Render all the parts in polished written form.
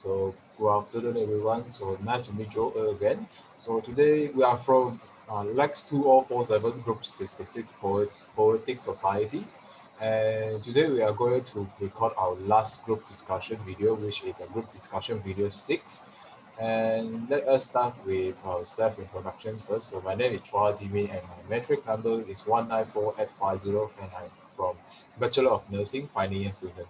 So good afternoon, everyone. So nice to meet you all again. So today we are from LAX2047 Group 66 Poetic Society. And today we are going to record our last group discussion video, which is a group discussion video 6. And let us start with our self-introduction first. So my name is Chua Jimmy and my metric number is 194850 and I'm from Bachelor of Nursing final year student.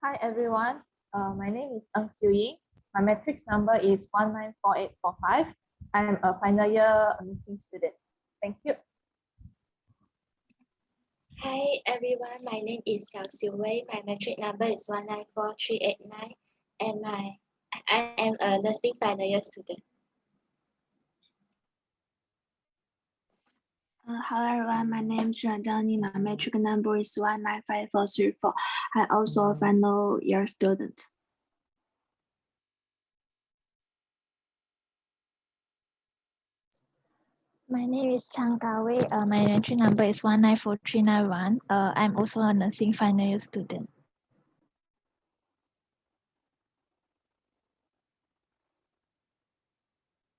Hi everyone, my name is Ng Siu Ying. My matrix number is 194845. I'm a final year nursing student. Thank you. Hi everyone, my name is Xiao Xiu Wei. My matric number is 194389 and I am a nursing final year student. Hello everyone, my name is Randani. My metric number is 195434. I also a final year student. My name is Chang Dawei. My entry number is 194391. I'm also a nursing final year student.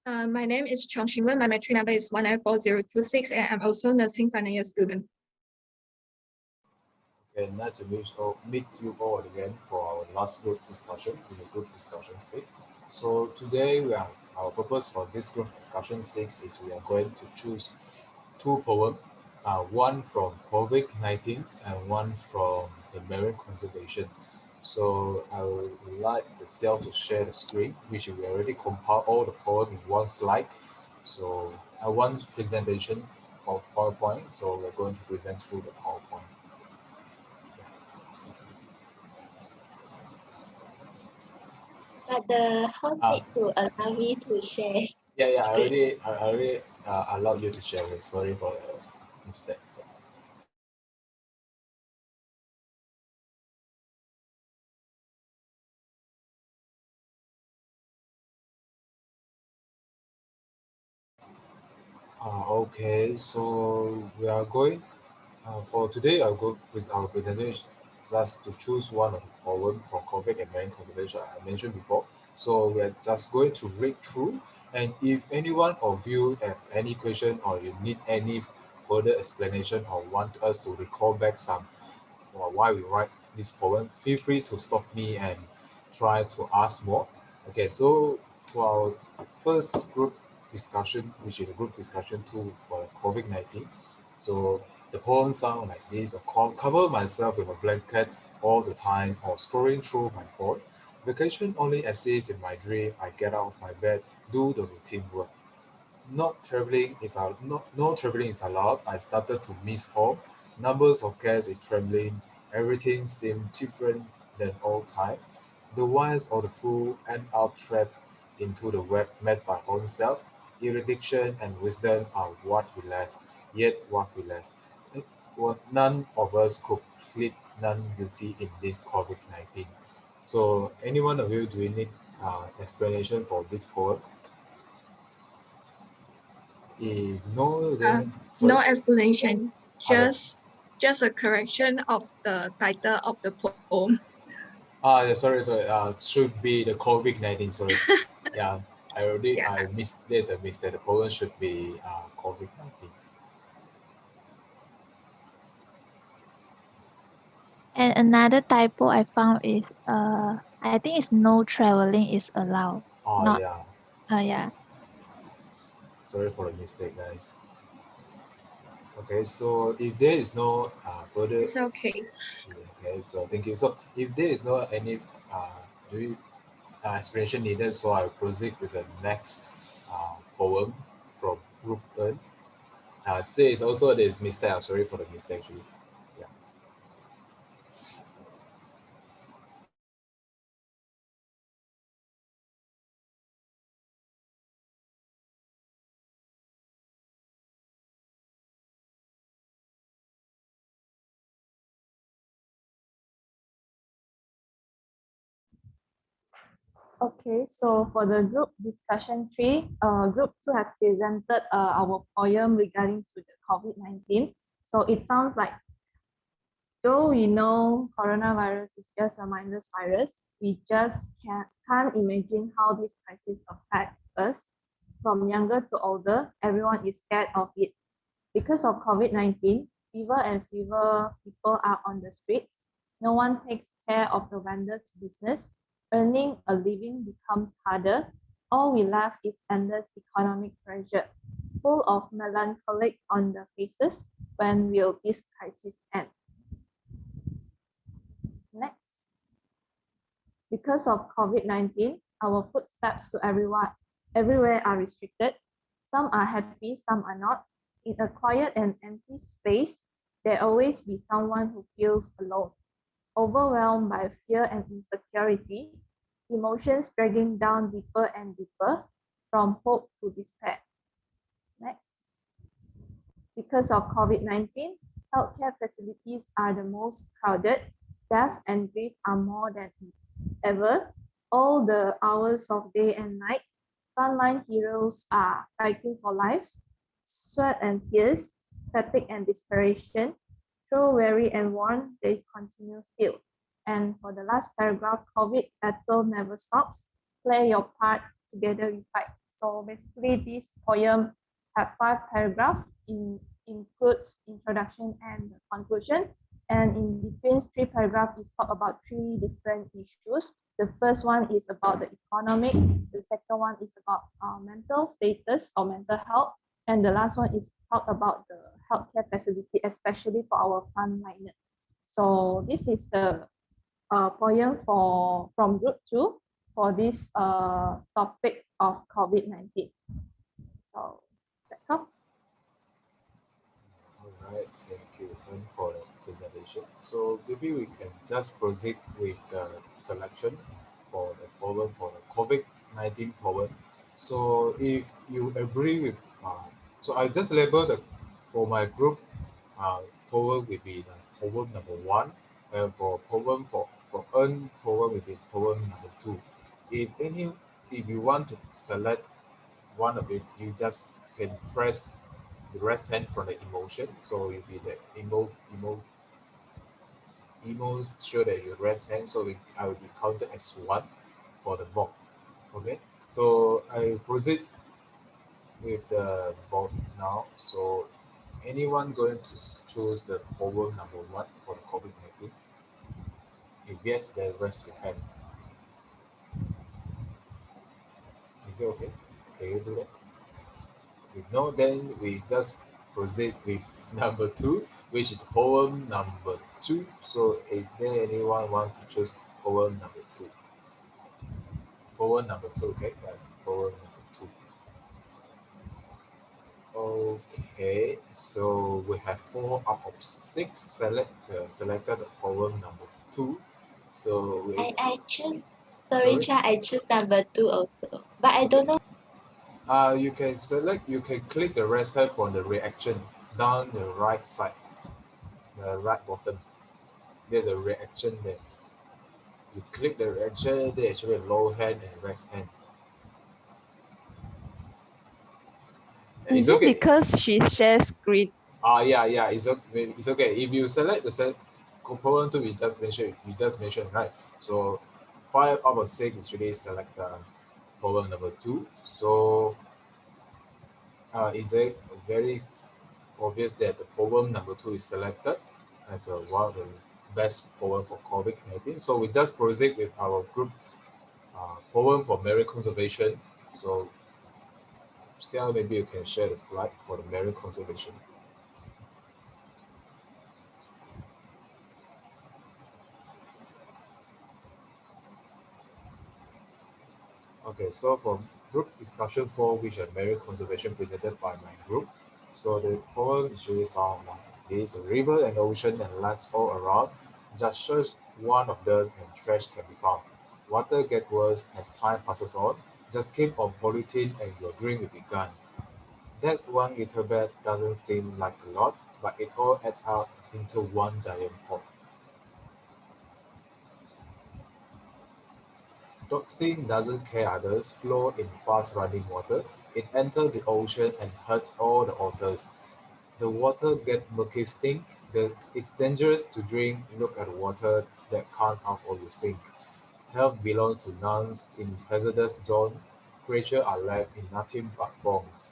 My name is Chong Xingwen. My matric number is 194026, and I'm also a nursing final year student. Okay, nice to meet you all again for our last group discussion in the group discussion 6. So today our purpose for this group discussion 6 is we are going to choose two poems, one from COVID-19 and one from the marine conservation. So I would like the cell to share the screen, which we already compile all the poems in one slide. So I want presentation of PowerPoint, so we're going to present through the PowerPoint. But the host need to allow me to share. Yeah, I already allowed you to share it. Sorry for the mistake. Okay, so we are going for today. I'll go with our presentation just to choose one of the poem from COVID and marine conservation I mentioned before. So we're just going to read through, and if anyone of you have any question or you need any further explanation or want us to recall back some or why we write this poem, feel free to stop me and try to ask more. Okay, so for our first group discussion, which is a group discussion tool for COVID-19. So the poem sound like this: cover myself with a blanket all the time or scrolling through my phone. Vacation only exists in my dream. I get out of my bed, do the routine work. No traveling is allowed. I started to miss home. Numbers of cats is trembling. Everything seemed different than all time. The wise or the fool end up trapped into the web made by own self. Erudition and wisdom are what we left, yet what we left. What none of us could plead none guilty in this COVID-19. So, any one of you, do you need explanation for this poem? If no, then No explanation, Okay. just a correction of the title of the poem. Yeah, sorry. Should be the COVID-19. Sorry. Yeah, I missed. There's a mistake. The poem should be COVID-19. And another typo I found is I think it's no traveling is allowed. Not Yeah. yeah. Sorry for the mistake, guys. Okay, so if there is no further, It's okay. Okay, so thank you. So if there is no any do you, explanation needed, so I'll proceed with the next poem from Group N. There is also this mistake. I'm sorry for the mistake. Actually. Yeah. Okay, so for the group discussion 3, group 2 has presented our poem regarding to the COVID-19. So it sounds like Though we know coronavirus is just a mindless virus, we just can't imagine how this crisis affects us. From younger to older, everyone is scared of it. Because of COVID-19, fever and fever people are on the streets. No one takes care of the vendor's business. Earning a living becomes harder. All we left is endless economic pressure, full of melancholic on the faces. When will this crisis end? Next. Because of COVID-19, our footsteps to everywhere are restricted. Some are happy, some are not. In a quiet and empty space, there always be someone who feels alone, overwhelmed by fear and insecurity, emotions dragging down deeper and deeper, from hope to despair. Next. Because of COVID-19, healthcare facilities are the most crowded. Death and grief are more than ever. All the hours of day and night, frontline heroes are fighting for lives, sweat and tears, fatigue and desperation. Though weary and worn, they continue still. And for the last paragraph, COVID battle never stops. Play your part, together we fight. So basically, this poem have 5 paragraphs. Includes introduction and conclusion. And in between 3 paragraphs, is talk about 3 different issues. The first one is about the economic. The second one is about mental status or mental health. And the last one is talk about the healthcare facility, especially for our frontliners. So this is the poem from group 2 for this topic of COVID-19. So that's all. All right, thank you for the presentation. So maybe we can just proceed with the selection for the poem for the COVID-19 poem. So if you agree with, so I just label the for my group poem will be the poem number 1, and for poem for earn poem will be poem number 2. If you want to select one of it, you just can press the rest hand from the emotion. So you'll be the emos show that your rest hand. So I will be counted as 1 for the vote. Okay. So I proceed with the vote now. So anyone going to choose the poem number 1 for the COVID-19? If yes, then raise your hand. Is it okay? Can you do that? If no, then we just proceed with number 2, which is poem number 2. So is there anyone want to choose poem number 2? Poem number 2, okay? That's poem number 2. Okay, so we have 4 out of 6 selected the poem number 2. So I choose, sorry? Cha, I choose number 2 also. But I don't know. You can click the rest hand from the reaction down the right side, the right bottom. There's a reaction there. You click the reaction, there's actually a low hand and rest hand. Is it because she shares screen? Yeah, it's okay. If you select the component 2 we just mentioned, right? So 5 out of 6 is really select the poem number 2. So it's a very obvious that the poem number 2 is selected as one of the best poem for COVID-19. So we just proceed with our group poem for marine conservation. So Xiao, maybe you can share the slide for the marine conservation. Okay, so for group discussion 4, which are marine conservation presented by my group. So the poem is really sound like this: a river and ocean and lakes all around. Just search one of them and trash can be found. Water get worse as time passes on. Just keep on polluting and your drink will be gone. That's 1 liter bed doesn't seem like a lot, but it all adds up into one giant pot. Toxin doesn't care others, flow in fast running water. It enters the ocean and hurts all the otters. The water get murky stink. It's dangerous to drink. Look at water that comes out of your sink. Health belongs to nuns in hazardous zone. Creatures are left in nothing but bones.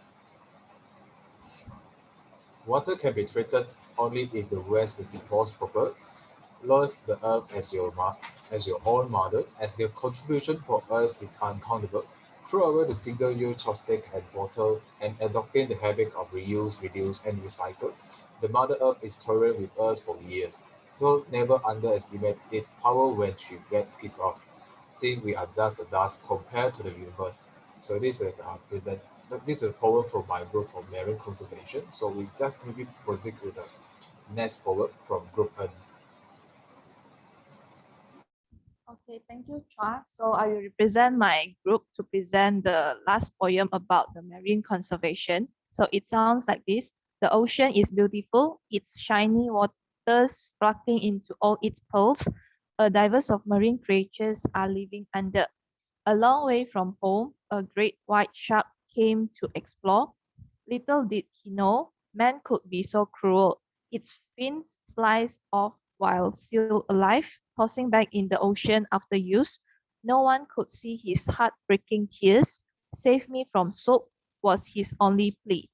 Water can be treated only if the waste is disposed properly. Love the earth as your own mother, as their contribution for us is uncountable. Throw away the single-use chopstick and bottle and adopting the habit of reuse, reduce, and recycle. The Mother Earth is tolerant with us for years. So never underestimate its power when she get pissed off. Since we are just a dust compared to the universe. So this is a poem from my group for marine conservation. So we just maybe proceed with the next poem from group N. Okay, thank you, Chua. So I will represent my group to present the last poem about the marine conservation. So it sounds like this. The ocean is beautiful, its shiny waters sparkling into all its pearls. A diverse of marine creatures are living under. A long way from home, a great white shark came to explore. Little did he know, man could be so cruel. Its fins sliced off while still alive, tossing back in the ocean after use. No one could see his heartbreaking tears. Save me from soap was his only plea.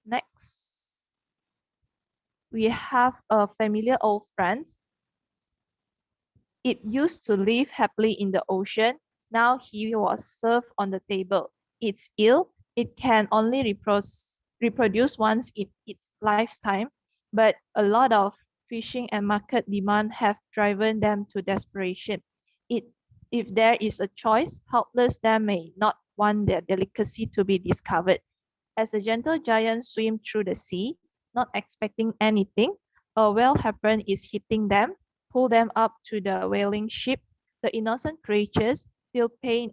Next, we have a familiar old friend. It used to live happily in the ocean. Now he was served on the table. It's ill. It can only reproduce once in its lifetime, but a lot of fishing and market demand have driven them to desperation. It, if there is a choice, helpless them may not want their delicacy to be discovered. As the gentle giants swim through the sea, not expecting anything, a whale happen is hitting them, pull them up to the whaling ship. The innocent creatures feel pain,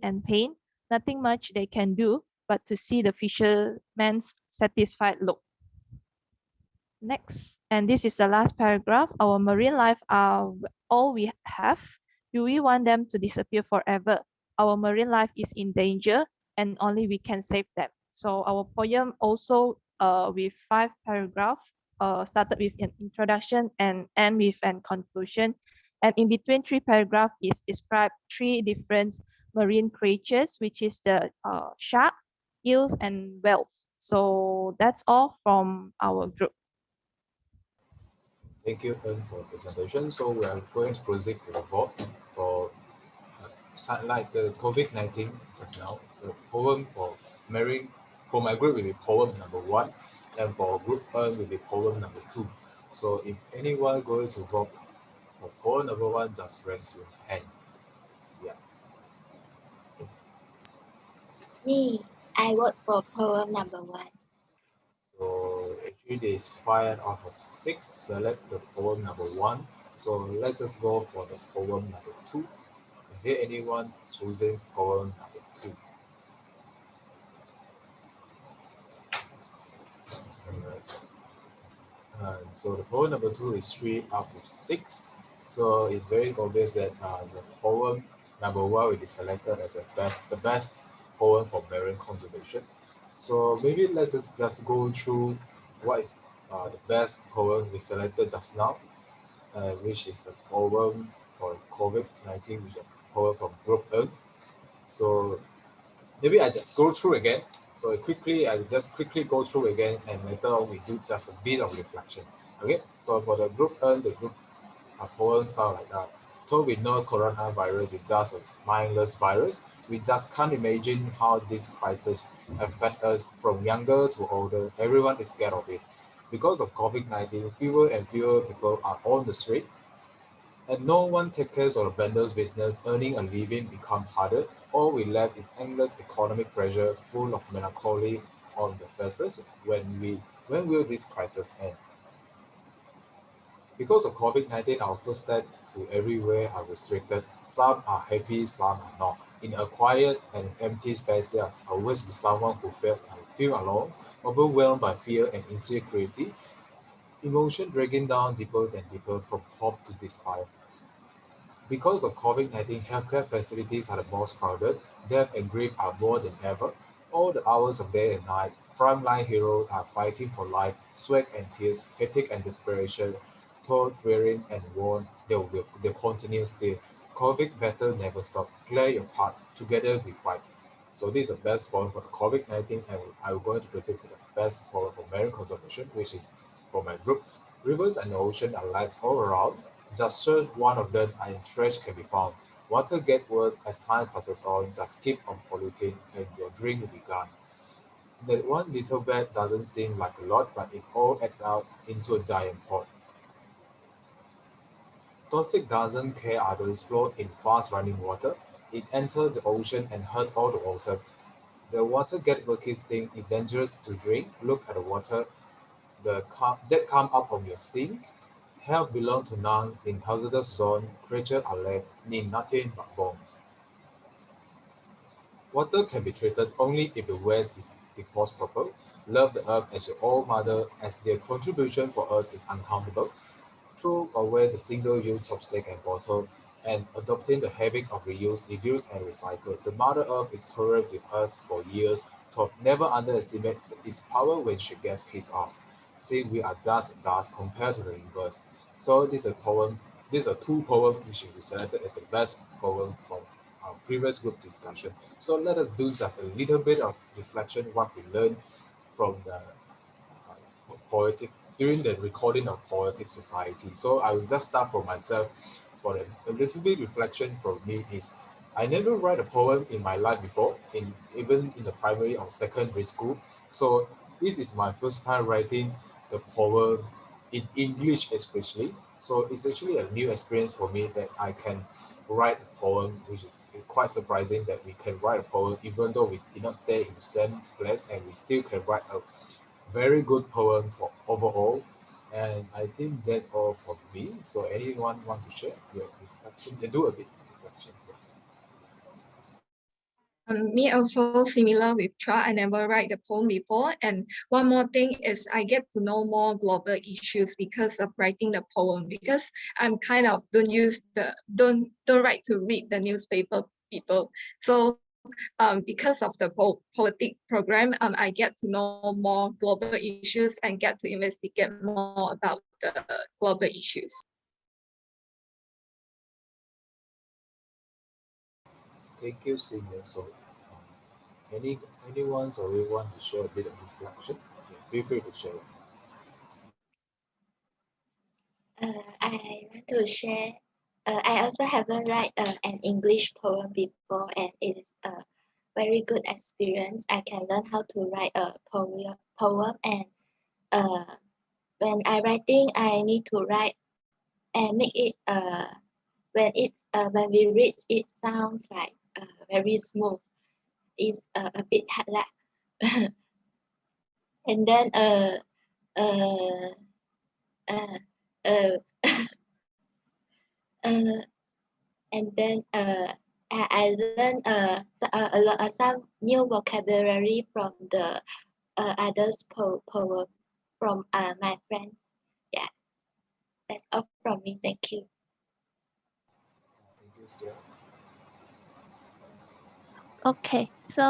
nothing much they can do but to see the fisherman's satisfied look. Next, and this is the last paragraph. Our marine life are all we have. Do we want them to disappear forever? Our marine life is in danger and only we can save them. So our poem also with 5 paragraphs, started with an introduction and end with an conclusion. And in between 3 paragraphs is described 3 different marine creatures, which is the shark, eels, and whales. So that's all from our group. Thank you, Ern, for the presentation. So we are going to proceed to the board for like the COVID-19 just now. The poem for marine for my group will be poem number 1, and for group Ern will be poem number 2. So if anyone going to vote for poem number 1, just raise your hand. Yeah. Me, I vote for poem number 1. So actually there is 5 out of 6. Select the poem number 1. So let's just go for the poem number 2. Is there anyone choosing poem number 2? Alright. So the poem number 2 is 3 out of 6. So it's very obvious that the poem number 1 will be selected as the best poem for marine conservation. So maybe let's just go through what is the best poem we selected just now, which is the poem for COVID-19, which is a poem from Group N. So maybe I just go through again. So I just quickly go through again, and later on we do just a bit of reflection. Okay. So for the group N, the group poem sound like that. So we know coronavirus is just a mindless virus. We just can't imagine how this crisis affect us from younger to older. Everyone is scared of it. Because of COVID-19, fewer and fewer people are on the street, and no one takes care of the vendor's business. Earning a living become harder. All we left is endless economic pressure, full of melancholy on the faces. When will this crisis end? Because of COVID-19, our footsteps to everywhere are restricted. Some are happy, some are not. In a quiet and empty space, there will always be someone who feel alone, overwhelmed by fear and insecurity, emotion dragging down deeper and deeper from hope to despair. Because of COVID-19, healthcare facilities are the most crowded, death and grief are more than ever. All the hours of day and night, Frontline heroes are fighting for life, sweat and tears, fatigue and desperation, told, weary and worn, they'll continue still. COVID battle never stop. Clear your path. Together we fight. So this is the best poem for the COVID-19, and I'm going to proceed to the best poem for marine conservation, which is for my group. Rivers and the ocean are lights all around. Just search one of them and trash can be found. Water gets worse as time passes on. Just keep on polluting and your drink will be gone. That one little bit doesn't seem like a lot, but it all adds out into a giant pot. Toxic doesn't care others float in fast-running water. It enters the ocean and hurts all the waters. The water get murky sting is dangerous to drink. Look at the water that come up from your sink. Health belong to none in hazardous zone. Creatures are left need nothing but bones. Water can be treated only if the waste is disposed proper. Love the earth as your own mother, as their contribution for us is uncountable. Throw away the single-use chopstick and bottle, and adopting the habit of reuse, reduce, and recycle. The Mother Earth is tolerant with us for years, to never underestimate its power when she gets pissed off. See, we are just dust compared to the universe. So this is a poem. These are two poems which we selected as the best poem from our previous group discussion. So let us do just a little bit of reflection what we learned from the Poetic during the recording of Poetic Society. So I will just start for myself. For a little bit reflection from me is I never write a poem in my life before, in even in the primary or secondary school. So this is my first time writing the poem in English especially. So it's actually a new experience for me that I can write a poem, which is quite surprising that we can write a poem even though we did not stay in the same place and we still can write a very good poem for overall. And I think that's all for me. So anyone want to share your reflection? They do a bit of reflection. Yeah. Me also similar with Tra. I never write the poem before. And one more thing is I get to know more global issues because of writing the poem. Because I'm kind of don't write to read the newspaper people. So because of the poetic program, I get to know more global issues and get to investigate more about the global issues. Thank you, Senior. So anyone or we want to share a bit of reflection? Yeah, feel free to share. I want to share. I also haven't write an English poem before, and it is a very good experience. I can learn how to write a poem, and uh, when I writing, I need to write and make it when we read it sounds like very smooth. It's a bit hard lah. And then uh uh uh uh and then I learn some new vocabulary from the others poem from my friends. Yeah, that's all from me. Thank you. Thank you, Sia. Okay, so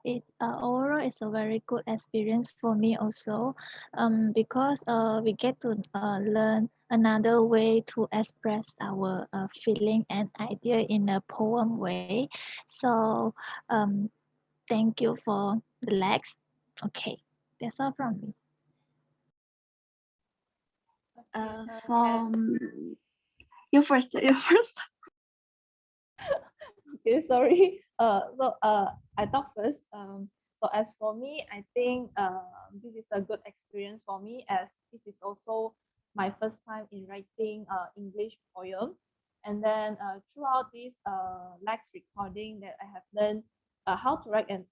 it overall it's a very good experience for me also, because we get to learn another way to express our feeling and idea in a poem way. So thank you for the legs. Okay, that's all from me. From you first, you first. Okay, sorry. I talk first. So as for me, I think this is a good experience for me as this is also my first time in writing English poem. And then throughout this Lex recording that I have learned how to write a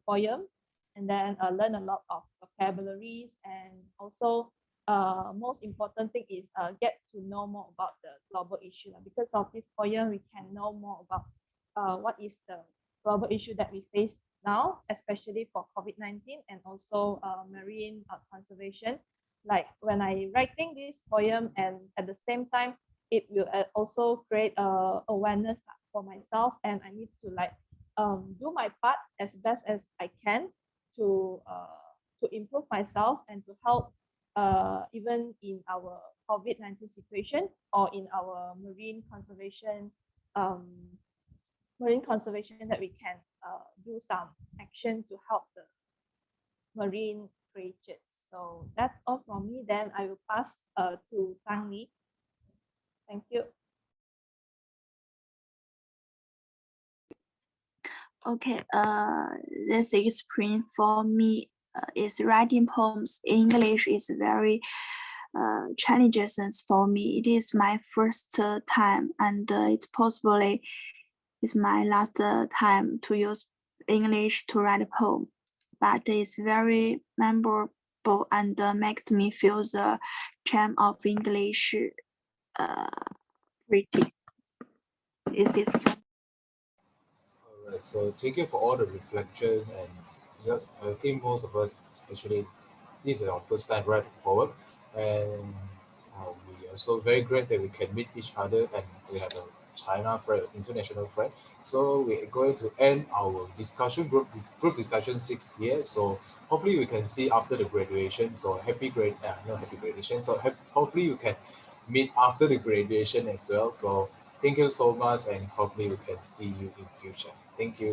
poem, and then learn a lot of vocabularies, and also most important thing is get to know more about the global issue. Because of this poem, we can know more about what is the global issue that we face now, especially for COVID-19 and also marine conservation. Like when I writing this poem, and at the same time, it will also create awareness for myself, and I need to like do my part as best as I can to improve myself and to help even in our COVID-19 situation or in our marine conservation that we can do some action to help the marine creatures. So that's all from me. Then I will pass to Sang Li. Thank you. Okay, this experience for me is writing poems in English is very challenging for me. It is my first time, and it's possibly is my last time to use English to write a poem. But it's very memorable and makes me feel the charm of English pretty. This is All right, so thank you for all the reflection and just I think most of us actually this is our first time writing a poem, and we are so very great that we can meet each other and we have a China friend, international friend. So we're going to end our discussion group this group discussion 6 years. So hopefully we can see after the graduation. So not happy graduation. So hopefully you can meet after the graduation as well. So thank you so much, and hopefully we can see you in future. Thank you.